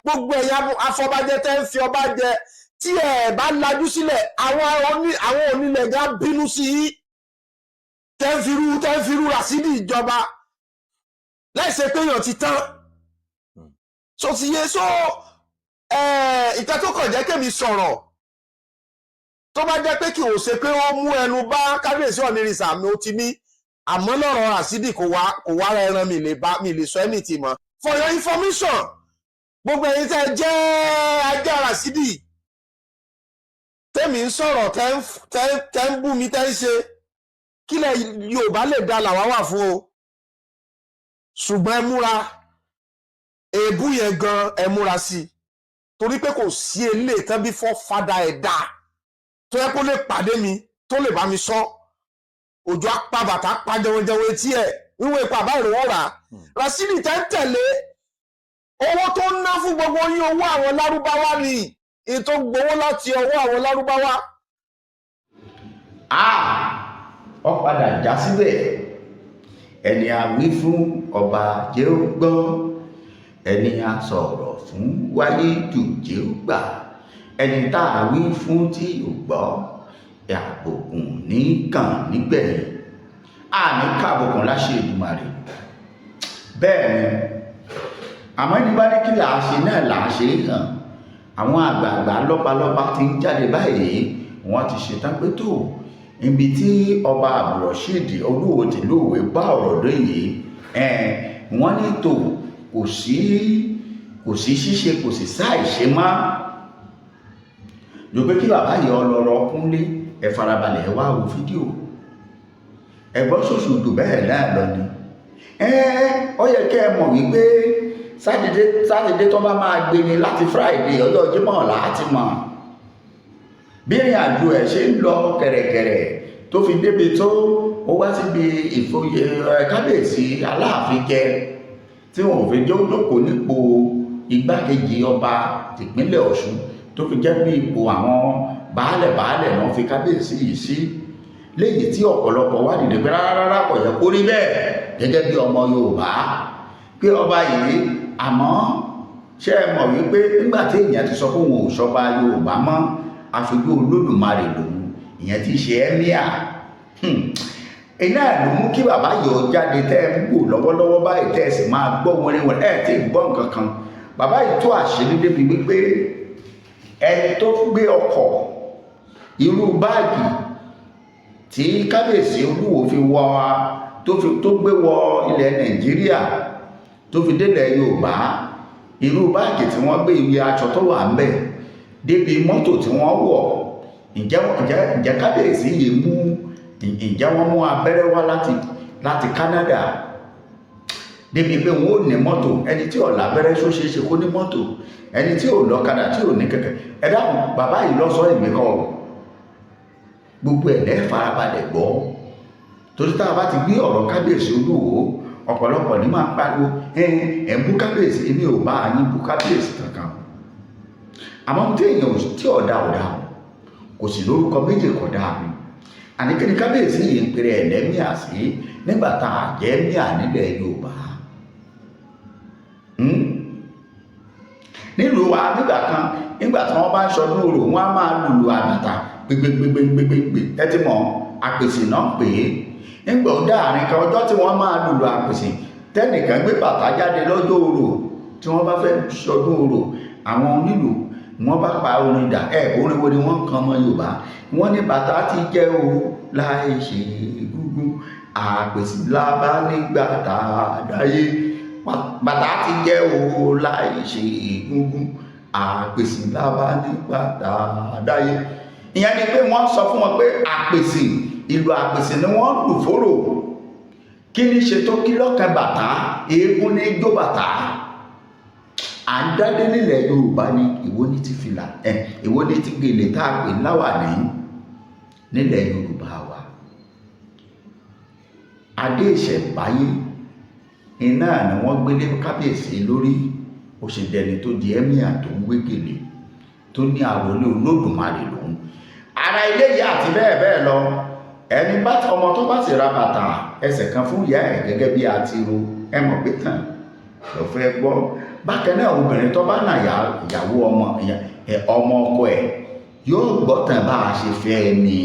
gbogbo ẹ̀yà afọbajẹ tẹ́ ń fi ọba jẹ tí ẹ bá lajú sílẹ̀ àwọn onílẹ̀ ga bínú sí i tẹ́ ń firú Rasidi ìjọba láìsẹ̀ pé èèyàn ti tán so ti yé so ìta tó kàn jẹ́ kémi sọ̀rọ̀ tó bá jẹ́ pé kí o ṣe pé ó mú ẹnu bá kábíyèsí Ọ̀nìrìṣà mi ó ti ní àmọ́ lọ́rọ̀ Rasidi kò wá ẹran mi lè sọ ẹni tì mọ́ for your information gbogbo ẹ̀yin tẹ́ jẹ́ ajá Rasidi tẹ́mi ń sọ̀rọ̀ tẹ́ ń bú mi tẹ́ ń ṣe kílẹ̀ Yorùbá lè dá làwa wà fún o ṣùgbọ́n ẹ múra èébú yẹn gan ẹ múra sí torí pé kò sí eléyìí tán bí fọ́ fada ẹ̀dá tó yẹ kó lè pàdé mi tó lè bá mi sọ òjò apá bàtà pa jẹunjẹun etí ẹ̀ wíwọ ipa bá ìrànwọ́ rà Rasidi tẹ́ ń tẹ̀lé owó tó ń ná fún gbogbo yín owó àwọn lárúbáwá ni ètò gbowó láti ọwọ́ àwọn lárúbáwá. Ó padà já síbẹ̀ ẹni a wí fún ọba jẹ́ ó gbọ́ ẹni a sọ̀rọ̀ fún wáyé jù jẹ́ ó gbà ẹni tá a wí fún tí ò gbọ́ àbùkùn ní kàn nígbẹ̀yìn àní káàbùkùn láṣẹ Èdùmàrè bẹ́ẹ̀ ni àmọ́ ẹni bá ní kí làá ṣe náà làá ṣe hàn àwọn àgbààgbà lọ́balọ́ba ti ń jáde báyìí wọ́n ti ṣetán pé tó ibi tí ọba Abdulrasheed Olúwo tìlú Òwe bá ọ̀rọ̀ dé yìí wọ́n ní tó kò sí ṣíṣe kò sí sáìṣe mọ́ ló pé kí bàbá yìí ọlọ́rọ̀ kúnlé ẹ farabalẹ̀ ẹ wá wo fídíò ẹ̀gbọ́n ṣoṣù dù bẹ́ẹ̀ náà lọ ni ó yẹ kẹ́ ẹ mọ̀ wípé sátidé tó bá máa gbé ni láti Friday ọjọ́ Jímọ̀ láti mọ̀ bí ìrìn àjò ẹ̀ ṣe ń lọ kẹ̀rẹ̀kẹ̀rẹ̀ tó fi débi tó ó wá síbi ìfoyè kábíyèsí Aláàfin jẹ tí wọn ò fi jẹ́ òjòkó nípò igbákejì ọba tìpínlẹ̀ Ọ̀ṣun tó fi jẹ́ bí ipò àwọn baálẹ̀ náà fi kábíyèsí yìí sí léyìí tí ọ̀pọ̀lọpọ̀ wá dìde pé rárá kò yẹ kó rí bẹ́ẹ̀ gẹ́gẹ́ bí ọmọ Yorùbá pé ọba yìí àmọ́ ṣé ẹ mọ̀ wípé nígbà tí èèyàn ti sọ pé òun ò ṣọba Yorùbá mọ́ aṣojú Olódùmarè lòun ìyẹn ti ṣe ẹ́míà iná ló mú kí bàbá yọ jáde tẹ́ ẹ ń wò lọ́wọ́lọ́wọ́ báyìí tẹ́ ẹ sì máa gbọ́ wẹ́rẹ́wẹ́rẹ́ ẹ̀ tí ì gbọ́ nǹkan kan bàbá yìí tó àṣírí débi wípé ẹni tó gbé ọkọ̀ irú báàgì tí kábíyèsí Olúwo fi wọ tó gbé wọ ilẹ̀ Nàìjíríà tó fi délẹ̀ Yorùbá irú báàgì tí wọ́n gbé iye aṣọ tó wà ń bẹ̀ débi mọ́tò tí wọ́n wọ̀ ǹjẹ́ kábíyèsí yìí mú ǹjẹ́ wọ́n mú abẹ́rẹ́ wá láti Canada débi pé wọ́n ò ní mọ́tò ẹni tí ò lábẹ́rẹ́ ṣó ṣe é ṣe kó ní mọ́tò ẹni tí ò lọ́kadà tí ò ní kẹ̀kẹ́ ẹ dákun bàbá yìí lọ́sọ ìgbẹ́kọ̀ gbogbo ẹ̀ lẹ́ farabalẹ̀ gbọ́ torí tá a bá ti gbé ọ̀rọ̀ kábíyèsí Olúwo ọ̀pọ̀lọpọ̀ ní máa pariwo ẹ̀ ń bú kábíyèsí èmi ò bá yín bú kábíyèsí kankan àmọ́ tí èèyàn tí ọ̀dà kò sì lórúkọ méjì kọ̀dá mi àníkíní kábíyèsí yìí ń pèrè ẹ̀lẹ́mìà sí nígbà tá a jẹ́ mìà nílẹ̀ Yorùbá nílùú wa nígbà kan nígbà tí wọ́n bá ń ṣọdún orò wọ́n á máa lùlù àbàtà gbégbégbégbégbé tẹ́tí mọ́ àpèsè náà pè é nígbà ó dáàrin kan ọjọ́ tí wọ́n máa lùlù àpèsè tẹ́nìkan gbé bàtà jáde lọ́jọ́ orò tí wọ́n bá fẹ́ ṣọdún orò àwọn onílù wọ́n bá pa orin dà orin wo ni wọ́n kan ọmọ Yorùbá wọ́n ní bàtà ti jẹ́ o láì ṣe gúngún àpèsè lábá nígbà tá a dáyé bàtà ti jẹ́ o láì ṣe gúngún àpèsè lábá nígbà tá a dáyé ìyẹn ni pé wọ́n sọ fún wọn pé àpèsè ìlú àpèsè ni wọ́n lù fóró kí ni ṣe tó kí lọ́kàn bàtà eégún ní jó bàtà à ń dádé nílẹ̀ Yorùbá ní ìwọ ní ti fìlà ìwọ ní ti gèlè tá a pè láwàní nílẹ̀ Yorùbá wa adé ìṣẹ̀báyé iná ni wọ́n gbélé kábíyèsí lórí òṣèdẹni tó di ẹ́míà tó ń wé gèlè tó ní àròlé Olódùmarè lòun ara ilé yìí àti bẹ́ẹ̀ bẹ́ẹ̀ lọ ẹni bá ọmọ tó bá sì ra bàtà ẹsẹ̀ kan fún ìyá ẹ̀ gẹ́gẹ́ bí a ti ro ẹ mọ̀ pé tàn lọ fẹ́ gbọ́ bákan náà obìnrin tó bá nà ìyàwó ọmọ ọkọ ẹ̀ yóò gbọ́ tàn bá a ṣe fẹ́ ẹ ní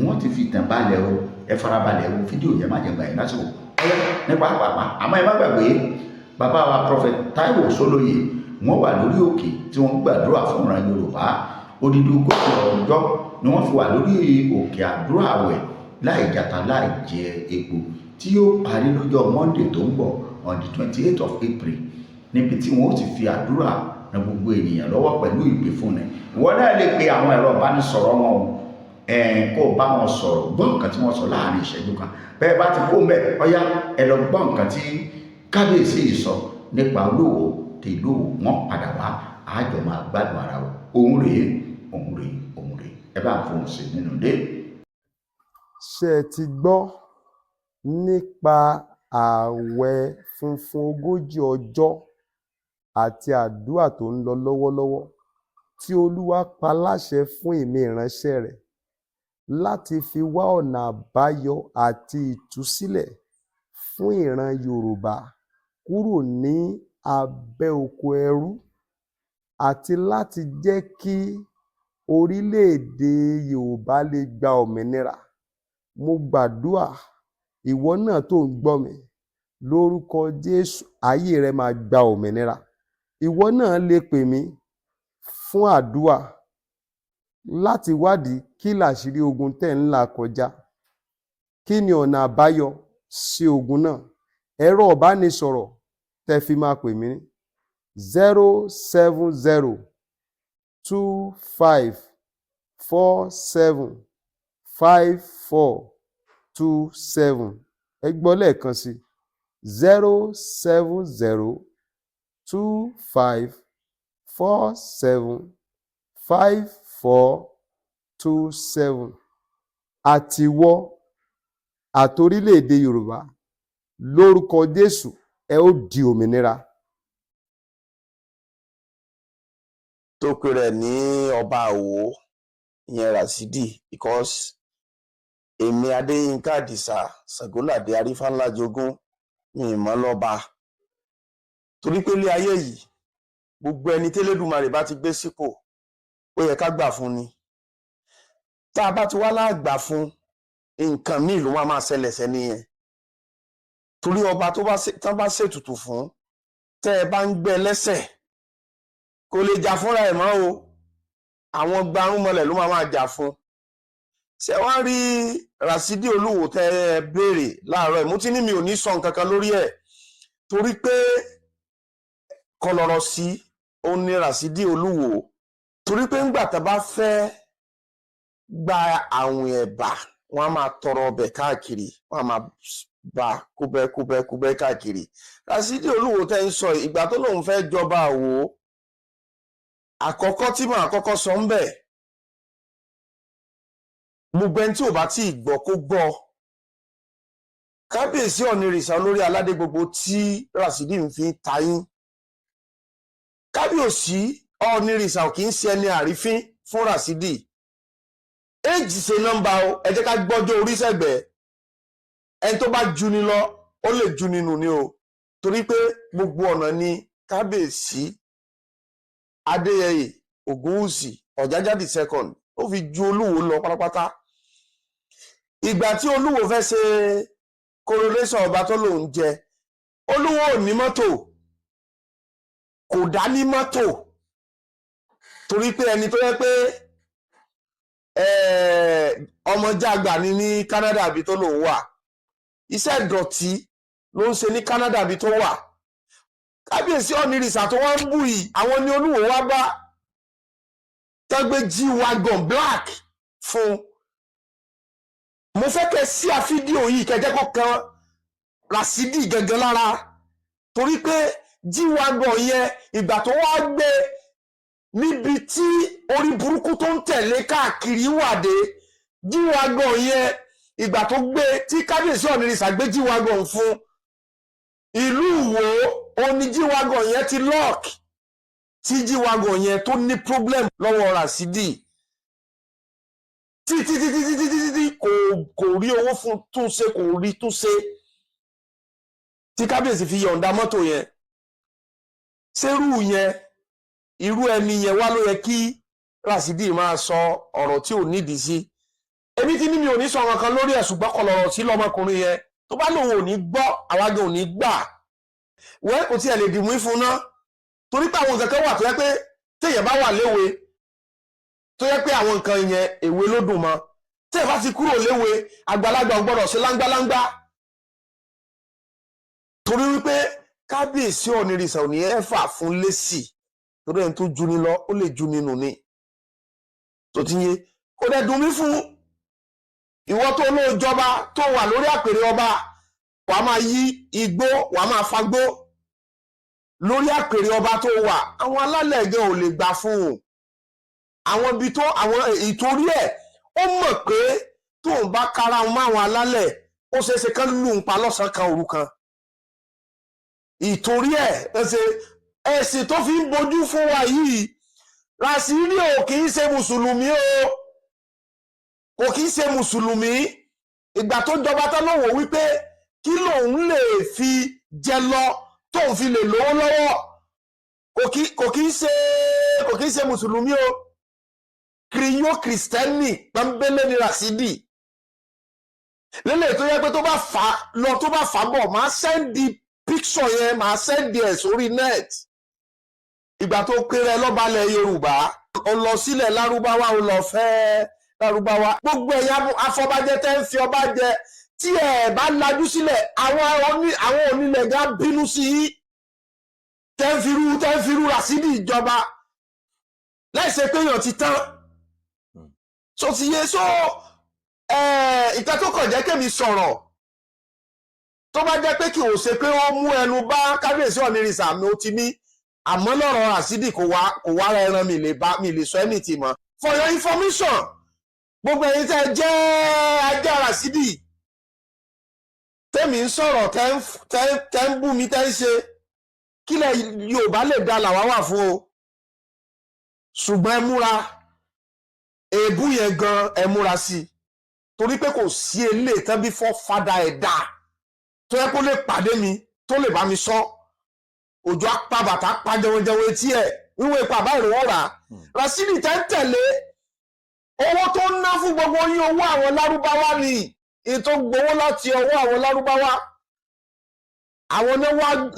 wọ́n ti fi tàn balẹ̀ o ẹ farabalẹ̀ wo fídíò yẹn má jẹ́ gbà yín lásìkò ọ̀yá nípa àpapà àmọ́ ẹ má gbàgbé bàbá wa Prophet Taiwo Sólóyè wọ́n wà lórí òkè tí wọ́n gbàdúrà fún ìran Yorùbá odidi ogójì ọjọ́ ni wọ́n fi wà lórí òkè àdúrà àwẹ̀ láì jata láì jẹ epo tí yóò parí lọ́jọ́ Monday tó ń bọ̀ on the 28th of April níbi tí wọ́n ti fi àdúrà ran gbogbo ènìyàn lọ́wọ́ pẹ̀lú ìpè fúnni ìwọ náà lè pe àwọn ẹ̀rọ ìbánisọ̀rọ̀ wọn kó o bá wọn sọ̀rọ̀ gbọ́ nǹkan tí wọ́n sọ láàrin ìṣẹ́jú kan bẹ́ẹ̀ bá ti kó mẹ́ ọ̀yá ẹ lọ gbọ́ nǹkan tí kábíyèsí sọ nípa Olúwo tí ìlú wọn padà wá àjọ máa gbádùn ara wọn òun rèé ẹ bá ń fohùn sí nínú ilé. ṣé ẹ ti gbọ́ nípa ààwẹ̀ funfun 40 ọjọ́ àti àdúrà tó ń lọ lọ́wọ́lọ́wọ́ tí Olúwa pa láṣẹ fún èmi ìránṣẹ́ rẹ̀ láti fi wá ọ̀nà àbáyọ àti ìtúsílẹ̀ fún ìran Yorùbá kúrò ní abẹ́ oko ẹrú àti láti jẹ́ kí orílẹ̀-èdè Yorùbá lè gba òmìnira. Mo gbàdúrà ìwọ náà tó ń gbọ́ mi lórúkọ Jésù ayé rẹ máa gba òmìnira. Ìwọ náà lè pè mí fún àdúrà láti wádìí kí làṣírí ogun tẹ́ ń là kọjá, kí ni ọ̀nà àbáyọ sí ogun náà. Ẹ̀rọ ìbánisọ̀rọ̀ tẹ́ fi máa pè mí 07025475427. Ẹ gbọ́ lẹ́ẹ̀kan sí 07025475427. Àtiwọ́ àtorílẹ̀-èdè Yorùbá lórúkọ Jésù ẹ ó di òmìnira. tó pe rẹ̀ ní ọba Àwò ìyẹn Ràṣídì because èmi Adéyínká Àdìsá Ṣàngóládé Arífáńlájogún mi ìmọ̀ lọ́ba torí pé ilé ayé yìí gbogbo ẹni tẹ́lẹ́dùmarè bá ti gbé sípò ó yẹ ká gbà fún ni tá a bá ti wá láàgbà fún nǹkan míì ló máa ṣẹlẹ̀ sẹ́ni yẹn torí ọba tán bá ṣètùtù fún tẹ́ ẹ bá ń gbẹ́ lẹ́sẹ̀ kò lè jà fúnra ẹ̀ mọ́ o àwọn gbarúmọlẹ̀ ló máa jà fún. Ṣé wá rí Ràṣídì Olúwo tẹ́ ẹ béèrè láàárọ̀ ẹ̀ mo ti ní mi ò ní sọ nǹkan kan lórí ẹ̀ torí pé kọlọ̀rọ̀ sí òun ni Ràṣídì Olúwo torí pé ńgbà tá bá fẹ́ gba àwìn ẹ̀bà wọ́n á máa tọrọ ọbẹ̀ káàkiri wọ́n á máa bá kúbẹ́kúbẹ́ káàkiri. Ràṣídì Olúwo tẹ́ ń sọ ìgbà tó lóun fẹ́ jọba Àwò àkọ́kọ́ tí màá kọ́kọ́ sọ ń bẹ̀ gbogbo ẹni tí ò bá tí ì gbọ́ kó gbọ́ kábíyèsí Ọ̀nìrìṣà olórí aládé gbogbo tí Ràṣídì ń fi tayín kábíyèsí Ọ̀nìrìṣà ò kì í ṣe ẹni àrífín fún Ràṣídì éèjì ṣe nọ́mbà o ẹ jẹ́ ká gbọ́jọ́ orí sẹ́gbẹ̀ẹ́ ẹni tó bá ju ni lọ ó lè ju nínú ni o torí pé gbogbo ọ̀nà ni kábíyèsí Adéyẹyè Ògúnwùsì Ọ̀jájá second ó fi ju Olúwo lọ pátápátá. Ìgbà tí Olúwo fẹ́ ṣe coronation ọba tó lòun jẹ Olúwo ò ní mọ́tò kò dá ní mọ́tò torí pé ẹni tó yẹ pé ọmọ jágbà ní Canada àbí tó lòun wà iṣẹ́ ìdọ̀tí ló ń ṣe ní Canada àbí tó wà. Kábíyèsí Ọ̀nìrìṣà tó wọ́n ń bù yìí àwọn ni Olúwo wá bá tọ́gbé G-Wagon black fún. Mo fẹ́ kẹ́ sí àfídíò yìí kẹjẹ́ kọ́kan Ràṣídì gẹ́gẹ́ lára torí pé G-Wagon yẹn ìgbà tó wá gbé níbi tí orí burúkú tó ń tẹ̀lé káàkiri wàdé G-Wagon yẹn ìgbà tó gbé tí kábíyèsí Ọ̀nìrìṣà gbé G-Wagon fún ìlú Ìwó oní G-Wagon yẹn ti lock tí G-Wagon yẹn tó ní problem lọ́wọ́ Ràṣídì títí kò rí owó fún túnṣe kò rí túnṣe tí kábíyèsí fi yọ̀ǹda mọ́tò yẹn ṣerú yẹn irú ẹni yẹn wá ló yẹ kí Rasidi máa sọ ọ̀rọ̀ tí ò nídìí sí. Èmi ti ní mi ò ní sọ ọ̀rọ̀ kan lórí ẹ̀, ṣùgbọ́n kọlọ̀rọ̀ sí lọ́mọkùnrin yẹn tó bá lòun ò ní gbọ́ àwájọ ò ní gbà wẹ́ kò tí ẹ lè dìmú fún ná, torí pé àwọn nǹkan kan wà tó yẹ pé téèyàn bá wà léwe tó yẹ pé àwọn nǹkan yẹn èwe ló dùn mọ́, téèyàn bá ti kúrò léwe àgbàlagbà ò gbọ́dọ̀ ṣe láńgbáláńgbá, torí wípé kábíyèsí Ọ̀nìrìṣà ò ní ẹ̀fà fún lésì, torí ẹni tó ju ni lọ ó lè ju nínú ni tó ti yé. Kò dẹ̀ dùn mí fún ìwọ tó lóò jọba tó wà lórí àpèrè ọba, wàá máa yí igbó wàá máa fagbó lórí àpèrè ọba tó wà. Àwọn alálẹ̀ gan ò lè gbà fún un, àwọn ibi tó àwọn ìtorí ẹ̀ ó mọ̀ pé tóun bá kára wọn máwọn alálẹ̀ ó ṣeéṣe kán lù ń pa lọ́sàn-án kan òru kan. Ìtorí ẹ̀ ẹ̀sìn tó fi ń bojú fún wa yìí, Rasidi ò kì í ṣe mùsùlùmí o, kò kì í ṣe mùsùlùmí. Ìgbà tó jọba tán ló wò wípé kí lòun lè fi jẹ lọ tóun fi lè lówó lọ́wọ́, kò kì í ṣe mùsùlùmí o. Kìrìyó kìrìsìtẹ́nì pọ́nbélé ni Rasidi. Lélẹ̀ tó yẹ pé tó bá fà lọ tó bá fà bọ̀ máa sẹ́ndì píksọ̀ yẹn, máa sẹ́ndì ẹ̀ sórí net. Ìgbà tó péré lọ́balẹ̀ Yorùbá ó lọ sílẹ̀ Lárúbáwá ó lọ fẹ́ Lárúbáwá. Gbogbo ẹ̀yà afọbajẹ tẹ́ ń fi ọba jẹ tí ẹ̀ bá lajú sílẹ̀ àwọn onílẹ̀ gá bínú sí i tẹ́ ń firú Rasidi ìjọba láìsẹ̀ pé èèyàn ti tán. So ti yé ìta tó kàn jẹ́ kémi sọ̀rọ̀ tó bá jẹ́ pé kí o ṣe pé wọ́n mú ẹnu bá kábíyèsí Ọ̀nìrìṣà mi ó ti ní, àmọ́ lọ́rọ̀ Rasidi kò wá ẹran mi lè sọ ẹni tì mọ́. For your information, gbogbo ẹ̀yin tẹ́ jẹ́ ajá Rasidi tẹ́mi ń sọ̀rọ̀ tẹ́ ń bú mi tẹ́ ń ṣe kílẹ̀ Yorùbá lè dá làwa wà fún o, ṣùgbọ́n ẹ múra èébú yẹn gan ẹ múra sí i, torí pé kò sí eléyìí tán bí fọ́ fada ẹ̀dá tó yẹ kó lè pàdé mi tó lè bá mi sọ. Òjò apá bàtà pa jẹunjẹun etí ẹ̀ wíwọ ipa àbá ìrànwọ́ rà. Rasidi tẹ́ ń tẹ̀lé owó tó ń ná fún gbogbo yín owó àwọn Lárúbáwá ni, ètò gbowó láti ọwọ́ àwọn Lárúbáwá. Àwọn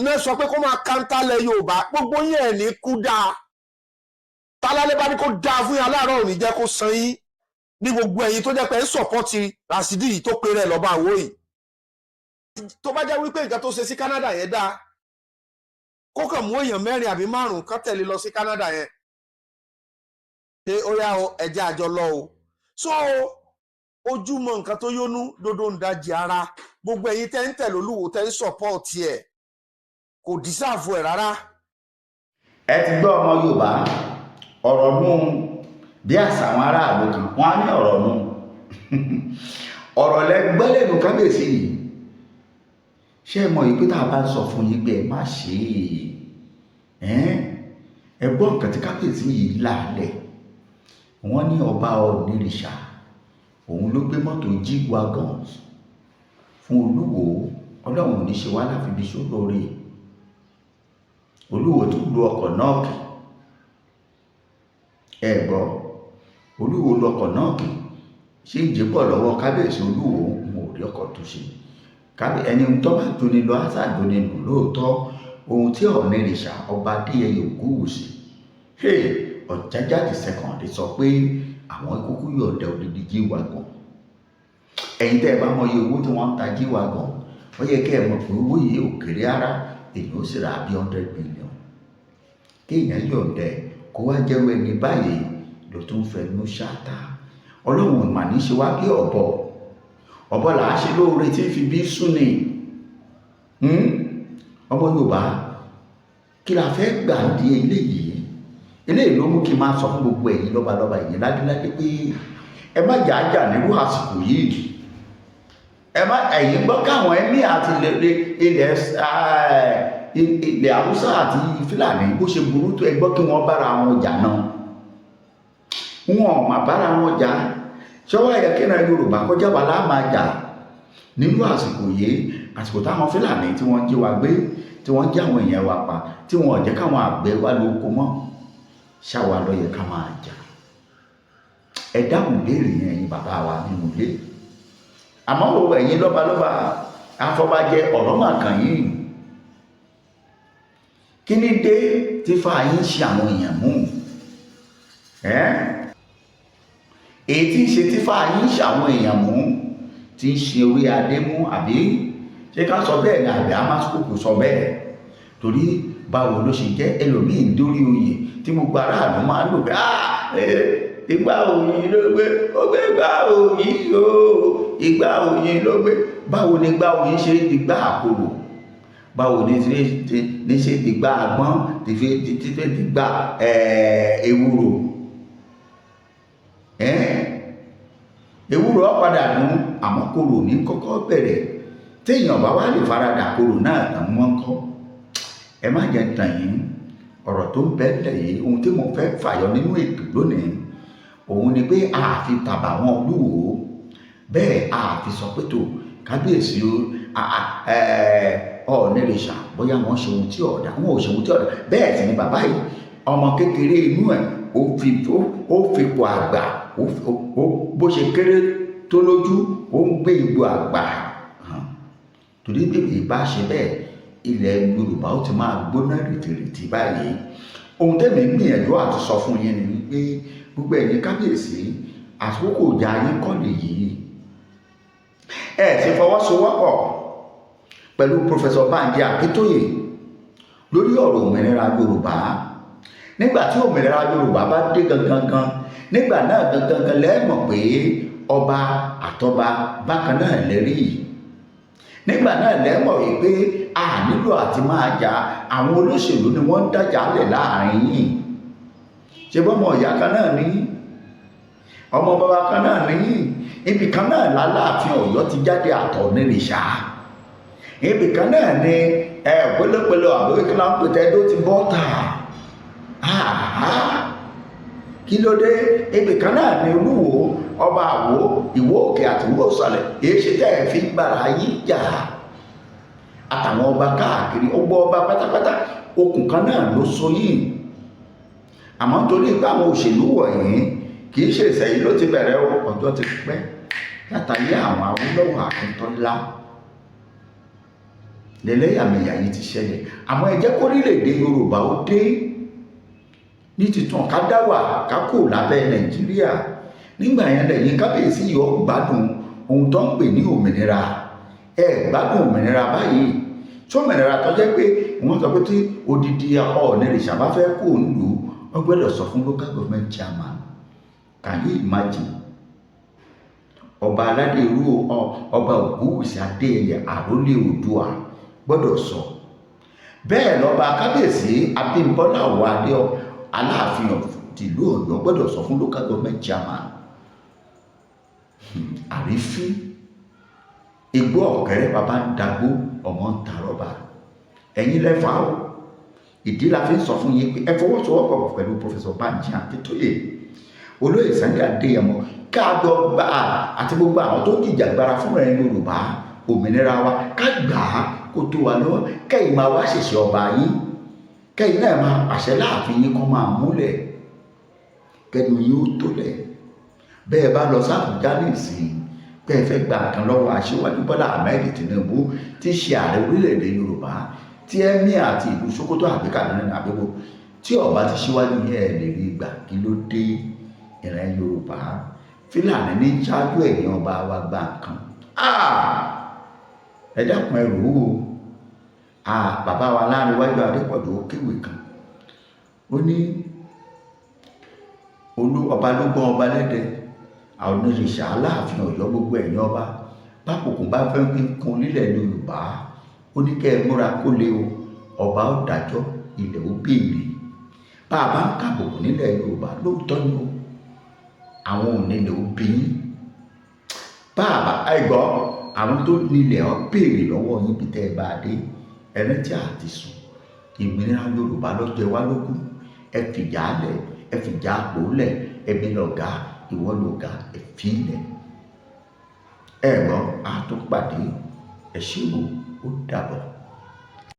náà sọ pé kó máa kántálẹ̀ Yorùbá, gbogbo yín ẹ̀ ní kú dáa. Tálálẹ́ bá ní kó dáa fún yín aláàárọ̀ òní jẹ́ kó san yín ní gbogbo ẹ̀yin tó jẹ́ pé ń sọ̀pọ́tì Rasidi yìí tó péré ẹ̀ lọ́ba àwọ̀ yìí. Tó bá jẹ́ wípé nǹkan tó ṣe sí Canada yẹn dáa, kó kàn mú èèyàn 4 àbí 5 kan tẹ̀lé lọ sí Canada yẹn pé ó yá ẹ̀jẹ̀ àjọ lọ o. So ojúmọ́ nǹkan tó yónú dodo ń dajì ara. Gbogbo ẹ̀yin tẹ́ ń tẹ̀lé Olúwo tẹ́ ń sọ̀pọ́ọ̀tì ẹ̀ kò dísàfù ẹ̀ rárá. Ẹ ti gbọ́ ọmọ Yorùbá, ọ̀rọ̀ nù bí àṣà àwọn aráàlú kan wọ́n á ní ọ̀rọ̀ nù ọ̀rọ̀ lẹ́gbẹ́ lẹ́nu kábíyèsí yìí. Ṣé ẹ mọ̀ yìí pé tá a bá ń sọ fún yín pé ẹ má ṣe ẹ gbọ́ nǹkan tí kábíyèsí yìí láàlẹ̀. Wọ́n ní ọba Ọ̀nìrìṣà òun ló gbé mọ́tò G-Wagon fún Olúwo. Ọlọ́run ò ní ṣe wá láfi bí sólórí. Olúwo tó lu ọkọ̀ náà kì ẹ gbọ́, Olúwo lu ọkọ̀ náà kì ṣé ìjẹ́pọ̀ lọ́wọ́ kábíyèsí Olúwo mo rí ọkọ̀ tó ṣe. Ẹni tó bá jóni lọ á sàjóni nù lóòótọ́. Ohun tí Ọ̀nìrìṣà ọba Adéyẹyè Ògúnwùsì Ọ̀jájá the second sọ pé àwọn kúkú yọ̀ọ̀dẹ odidi G-Wagon. Ẹ̀yin tẹ́ ẹ bá mọ iye owó tí wọ́n ń ta G-Wagon, ó yẹ kí ẹ mọ̀ pé owó yìí ò kéré ara, èèyàn ó sì ra bí 100 million. Kéèyàn yọ̀ọ̀dẹ kó wá jẹ́rú ẹni báyìí ló tún fẹnu ṣáta. Ọlọ́run mà ní ṣe wá bí ọ̀bọ là á ṣe lóore tí ń fi bí sún ni. Ọmọ Yorùbá kí la fẹ́ gbà di eléyìí ló mú kí n máa sọ fún gbogbo ẹ̀yin lọ́balọ́ba ẹ̀yin ládéládé pé ẹ má jà á jà nírú àsìkò yìí. Ẹ̀yin gbọ́ káwọn ẹ̀mí àti ilẹ̀ Haúsá àti Fúlàní bó ṣe burú tó, ẹ gbọ́ kí wọ́n bára wọn jà náà. Wọn mà bára wọn jà. Ṣọ́wọ́ ẹ̀yà kíran Yorùbá kọjá wa láà máa jà nínú àsìkò yìí, àsìkò táwọn Fúlàní tí wọ́n jí wa gbé tí wọ́n jẹ́ àwọn èèyàn wa pa tí wọ́n ò jẹ́ káwọn àgbẹ̀ wa lóko mọ́ ṣáwa ló yẹ ká máa jà. Ẹ dáhùn béèrè yẹn ẹ̀yin bàbá wa nínú ilé. Àmọ́ wo ẹ̀yin lọ́balọ́ba afọbajẹ ọ̀rọ̀ mà kàn yín. Kí ni dé tí fa yín ṣe àwọn èèyàn mú? Èyí tí ń ṣe tí fa yín ṣe àwọn èèyàn mú tí ń ṣe orí adé mú àbí ṣé ká sọ bẹ́ẹ̀ ni àbí amásùkò sọ bẹ́ẹ̀? Torí báwo ló ṣe jẹ́ ẹlòmíì ń dórí oyè tí gbogbo aráàlú máa ń lò pé ìgbà òyìn ló gbé ó gbé ìgbà òyìn o ìgbà òyìn ló gbé. Báwo ni ìgbà òyìn ṣe dìgbà àkòrò? Báwo ni ṣe dìgbà àgbọ́n ti fẹ́ dìgbà ewúro? Ewúro ọ̀padà nù àmọ́ kòrò ní kọ́kọ́ bẹ̀rẹ̀. Téèyàn bá wá lè faradà kòrò náà tàn wọ́n kọ́. Ẹ má jẹ́ tàn yín ọ̀rọ̀ tó ń bẹ́ẹ̀ yìí ohun tí mo fẹ́ fàyọ nínú ètò lónìí òun ni pé àfi tàbà wọn Olúwo bẹ́ẹ̀ àfi sọ pé tó kábíyèsí Ọ̀ọ̀nìrìṣà bóyá wọ́n ṣe ohun tí ọ̀dà wọn ò ṣe ohun tí ọ̀dà. Bẹ́ẹ̀ sì ni bàbá yìí ọmọ kékeré inú ẹ̀ ó fipò àgbà bó ṣe kéré tó lójú ó ń gbé ipò àgbà hàn. Torí bí ìbá ṣe bẹ́ẹ̀ ilẹ̀ Yorùbá ó ti máa gbóná rìtìrìtì báyìí. Ohun tẹ́mi ń gbìyànjú àti sọ fún yín ni wípé gbogbo ẹ̀yin kábíyèsí àsìkò ìjà yín kọ́ nìyí. Ẹ ti fọwọ́sowọ́pọ̀ pẹ̀lú Professor Banji Akíntóyè lórí ọ̀rọ̀ òmìnira Yorùbá. Nígbà tí òmìnira Yorùbá bá dé gangan nígbà náà gangan lẹ́mọ̀ pé ọba àtọba bákan náà lẹ́rí. Nígbà náà lẹ́mọ̀ wípé a nílò àti máa jà àwọn olóṣèlú ni wọ́n ń dájà lẹ̀ láàrin yìí. Ṣé bọ́mọ ìyá kan náà ní ọmọ bàbá kan náà ní ibì kan náà l'Aláàfin Ọ̀yọ́ ti jáde àtọ̀nìrìṣà. Ibì kan náà ni pẹ̀lẹ́pẹ̀lẹ́ àbúrò kí ló ń pè tẹ́dó ti bọ́ tà. Kí ló dé? Ibì kan náà ni Olúwo ọba Àwó Ìwó Òkè àti Ìwó Ìsàlẹ̀ èyí ṣe tẹ́ ẹ̀ fi gbára yí jà. Àtàwọn ọba káàkiri ó gbọ́ ọba pátápátá okùn kan náà ló so yìí. Àmọ́ torí pé àwọn òṣèlú wọ̀nyí kì í ṣe ìṣẹ̀yìn ló ti bẹ̀rẹ̀ ọjọ́ ti pẹ́ látàrí àwọn Awólọ́wọ̀ Akíntọ́lá lẹ́lẹ́yàmẹ̀yà yìí ti ṣẹlẹ̀. Àmọ́ ẹ jẹ́ kórílẹ̀-èdè Yorùbá ó dé ní títàn ká dá wà ká kò lábẹ́ Nàìjíríà. Nígbà yẹn lẹ́yìn kábíyèsí yọ gbádùn ohun tó ń pè ní òmìnira. Ẹ gbádùn òmìnira báyìí tó òmìnira tó jẹ́ pé wọ́n sọ pé tí odidi Ọ̀ọ̀nìrìṣà bá fẹ́ kó nílùú wọ́n gbọ́dọ̀ sọ fún local government chairman. Can you imagine? Ọba aládé irú ọba Ògúnwùsì Adéyẹyè àrólé Oòduà gbọ́dọ̀ sọ. Bẹ́ẹ̀ lọ́ba kábíyèsí Abímbọ́lá Adé Aláàfin tìlú Ọ̀yọ́ gbọ́dọ̀ sọ fún local government chairman. Àrífín igbó ọ̀kẹ́rẹ́ bàbá ń dagbó ọmọ ń ta rọ́bà. Ẹ̀yin lẹ́fà o. Ìdí la fi ń sọ fún yín pé ẹ fọwọ́sowọ́pọ̀ pẹ̀lú Professor Banji Akíntóyè olóyè Sunday Adéyẹmọ káàdọ̀ gbà àti gbogbo àwọn tó jìjàgbara fúnra ẹ̀ Yorùbá òmìnira wa ká gbà á kó tó wa lọ́wọ́. Kẹ́yìn máa wá ṣẹ̀ṣẹ̀ ọba yín kẹ́yìn náà máa pàṣẹ láàfin yín kan máa múlẹ̀ kẹ́nu yín ó tólẹ̀. Bẹ́ẹ̀ bá lọ sábùjá nìsín bẹ́ẹ̀ fẹ́ gba nǹkan lọ́wọ́ Aṣíwájú Bọ́lá Ahmed Tinubu tí í ṣe ààrẹ orílẹ̀-èdè Yorùbá tí Emir àti ìlú Sókótó àbí Kaduna àbíbo tí ọba ti ṣíwájú yẹn lè rí gbà kí ló dé? Ìran Yorùbá Fúlàní ní ṣáájú ẹ̀yìn ọba wa gba nǹkan. Ẹ dákun ẹrù o. Bàbá wa Láńrewájú Adépọ̀jù ó kéwì kan ó ní ọba ló gbọ́n ọba lẹ́dẹ̀ Ọ̀ọ̀nìrìṣà Aláàfin Ọ̀yọ́ gbogbo ẹ̀yìn ọba bákòókùn bá fẹ́ kún nílẹ̀ Yorùbá ó ní kẹ́ ẹ múra kó lé o ọba ó dájọ́ ilẹ̀ ó béèrè. Bá a bá ń kàbùkù nílẹ̀ Yorùbá lóòótọ́ ni o àwọn onílẹ̀ ó bí yín. Bá a bá ẹgbọ́ àwọn tó nílẹ̀ ó béèrè lọ́wọ́ yín bí tẹ́ ẹ bá dé ẹni tí a ti sùn. Ìmìnira Yorùbá ló jẹ wá lógún. Ẹ fìjà lẹ̀ ẹ fìjà àpò lẹ̀ ẹbí lọ̀gá ìwọ lọ̀gá ẹ fi lẹ̀. Ẹ gbọ́ a tún pàdé ẹ ṣé o ó dàbọ̀.